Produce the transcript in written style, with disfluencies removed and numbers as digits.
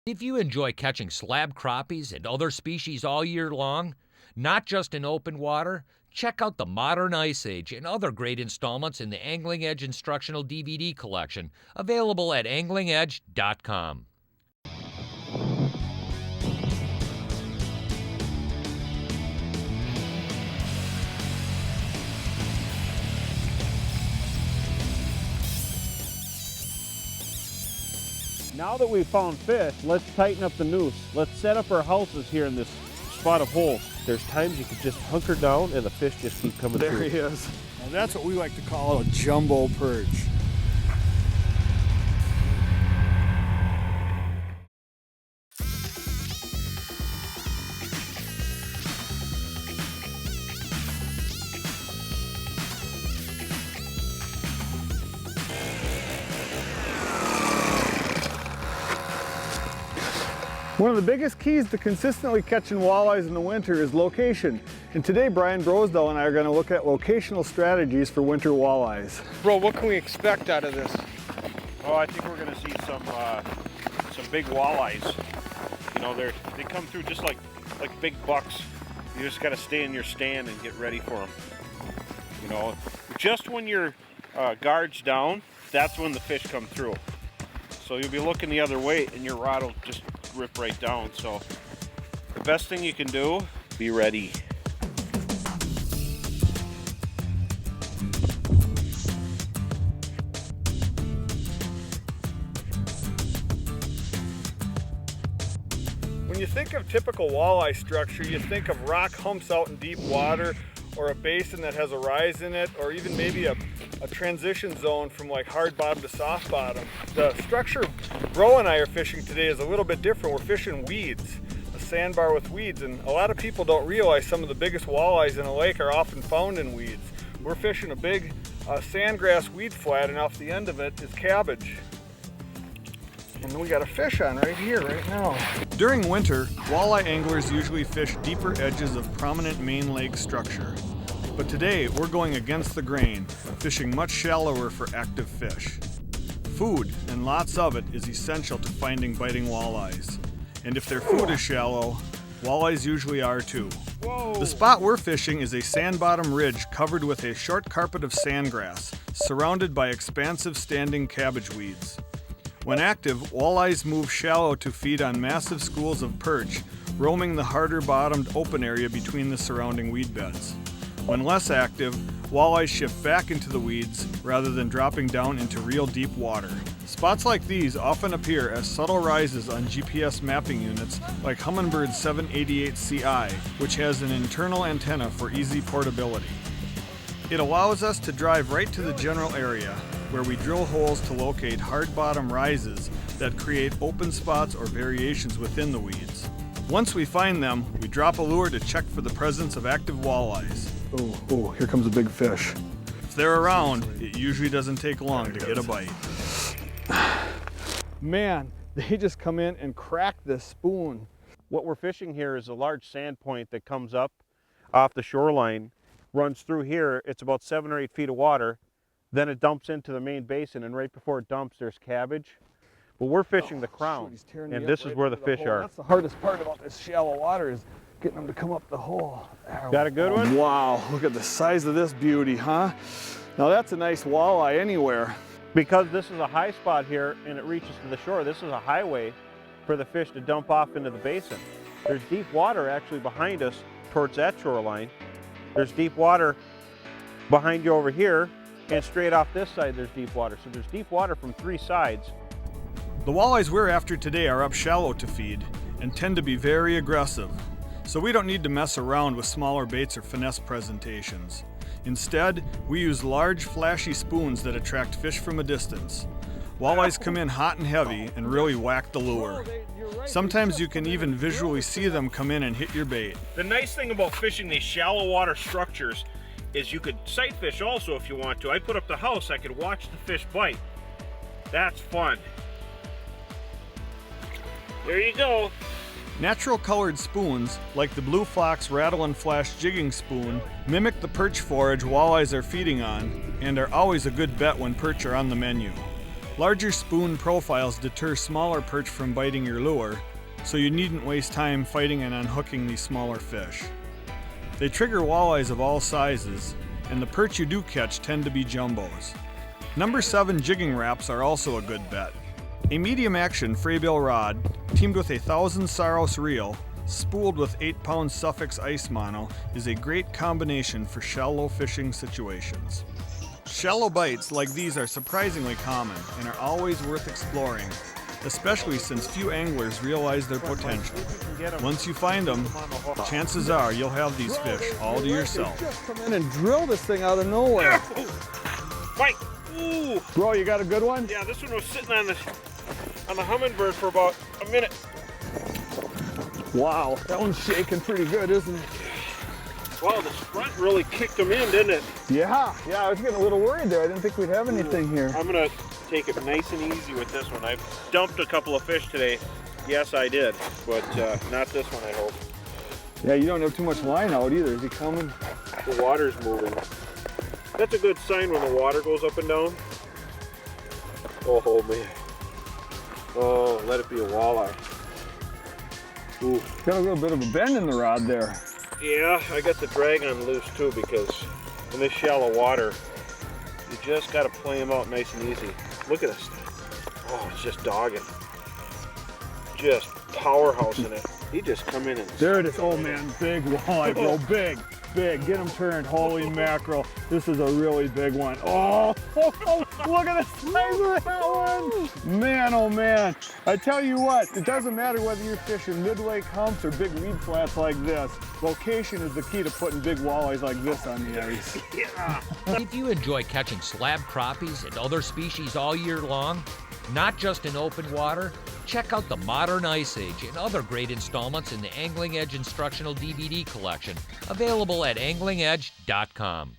If you enjoy catching slab crappies and other species all year long, not just in open water, check out the Modern Ice Age and other great installments in the Angling Edge Instructional DVD collection, available at anglingedge.com. Now that we've found fish, let's tighten up the noose. Let's set up our houses here in this spot of holes. There's times you can just hunker down and the fish just keep coming through. There he is. Now that's what we like to call a jumbo perch. One of the biggest keys to consistently catching walleyes in the winter is location. And today Brian Brosdahl and I are going to look at locational strategies for winter walleyes. Bro, what can we expect out of this? Oh, I think we're going to see some big walleyes. You know, they come through just like big bucks. You just got to stay in your stand and get ready for them. You know, just when your guard's down, that's when the fish come through. So you'll be looking the other way and your rod will just rip right down. So the best thing you can do, be ready. When you think of typical walleye structure, you think of rock humps out in deep water, or a basin that has a rise in it, or even maybe a transition zone from like hard bottom to soft bottom. The structure Bro and I are fishing today is a little bit different. We're fishing weeds, a sandbar with weeds, and a lot of people don't realize some of the biggest walleyes in a lake are often found in weeds. We're fishing a big sandgrass weed flat, and off the end of it is cabbage. And we got a fish on right here, right now. During winter, walleye anglers usually fish deeper edges of prominent main lake structure. But today, we're going against the grain, fishing much shallower for active fish. Food, and lots of it, is essential to finding biting walleyes. And if their food is shallow, walleyes usually are too. Whoa. The spot we're fishing is a sand bottom ridge covered with a short carpet of sandgrass, surrounded by expansive standing cabbage weeds. When active, walleyes move shallow to feed on massive schools of perch, roaming the harder bottomed open area between the surrounding weed beds. When less active, walleyes shift back into the weeds rather than dropping down into real deep water. Spots like these often appear as subtle rises on GPS mapping units like Humminbird 788CI, which has an internal antenna for easy portability. It allows us to drive right to the general area, where we drill holes to locate hard bottom rises that create open spots or variations within the weeds. Once we find them, we drop a lure to check for the presence of active walleyes. Oh, here comes a big fish. If they're around, it usually doesn't take long to get a bite. Man, they just come in and crack this spoon. What we're fishing here is a large sand point that comes up off the shoreline, runs through here. It's about 7 or 8 feet of water. Then it dumps into the main basin, and right before it dumps, there's cabbage. But we're fishing the crown, and this is where the fish are. That's the hardest part about this shallow water, is getting them to come up the hole. Got a good one? Wow, look at the size of this beauty, huh? Now that's a nice walleye anywhere. Because this is a high spot here and it reaches to the shore, this is a highway for the fish to dump off into the basin. There's deep water actually behind us towards that shoreline. There's deep water behind you over here, and straight off this side there's deep water. So there's deep water from 3 sides. The walleyes we're after today are up shallow to feed and tend to be very aggressive. So we don't need to mess around with smaller baits or finesse presentations. Instead, we use large, flashy spoons that attract fish from a distance. Walleyes come in hot and heavy and really whack the lure. Sometimes you can even visually see them come in and hit your bait. The nice thing about fishing these shallow water structures is you could sight fish also if you want to. I put up the house, I could watch the fish bite. That's fun. There you go. Natural colored spoons, like the Blue Fox Rattle and Flash jigging spoon, mimic the perch forage walleyes are feeding on and are always a good bet when perch are on the menu. Larger spoon profiles deter smaller perch from biting your lure, so you needn't waste time fighting and unhooking these smaller fish. They trigger walleyes of all sizes, and the perch you do catch tend to be jumbos. Number 7 jigging wraps are also a good bet. A medium action fraybill rod, teamed with a 1000 Saros reel, spooled with 8-pound Suffix ice mono, is a great combination for shallow fishing situations. Shallow bites like these are surprisingly common and are always worth exploring, especially since few anglers realize their potential. Once you find them, chances are you'll have these fish all to yourself. Just come in and drill this thing out of nowhere. Fight! Ooh! Bro, you got a good one? Yeah, this one was sitting on the hummingbird for about a minute. Wow, that one's shaking pretty good, isn't it? Wow, the front really kicked them in, didn't it? Yeah, I was getting a little worried there. I didn't think we'd have anything here. I'm gonna take it nice and easy with this one. I've dumped a couple of fish today. Yes, I did, but not this one, I hope. Yeah, you don't have too much line out either. Is he coming? The water's moving. That's a good sign when the water goes up and down. Oh, man. Oh, let it be a walleye. Ooh. Got a little bit of a bend in the rod there. Yeah, I got the drag on loose too, because in this shallow water, you just got to play them out nice and easy. Look at this thing. Oh, it's just dogging. Just powerhousing it. He just come in and... There it is. Oh man, big walleye, bro. Big. Get him turned. Holy mackerel. This is a really big one. Oh, look at the size of that one. Man, oh man. I tell you what, it doesn't matter whether you're fishing mid-lake humps or big weed flats like this. Location is the key to putting big walleyes like this on the ice. Yeah. If you enjoy catching slab crappies and other species all year long, not just in open water, check out the Modern Ice Age and other great installments in the Angling Edge Instructional DVD collection, available at anglingedge.com.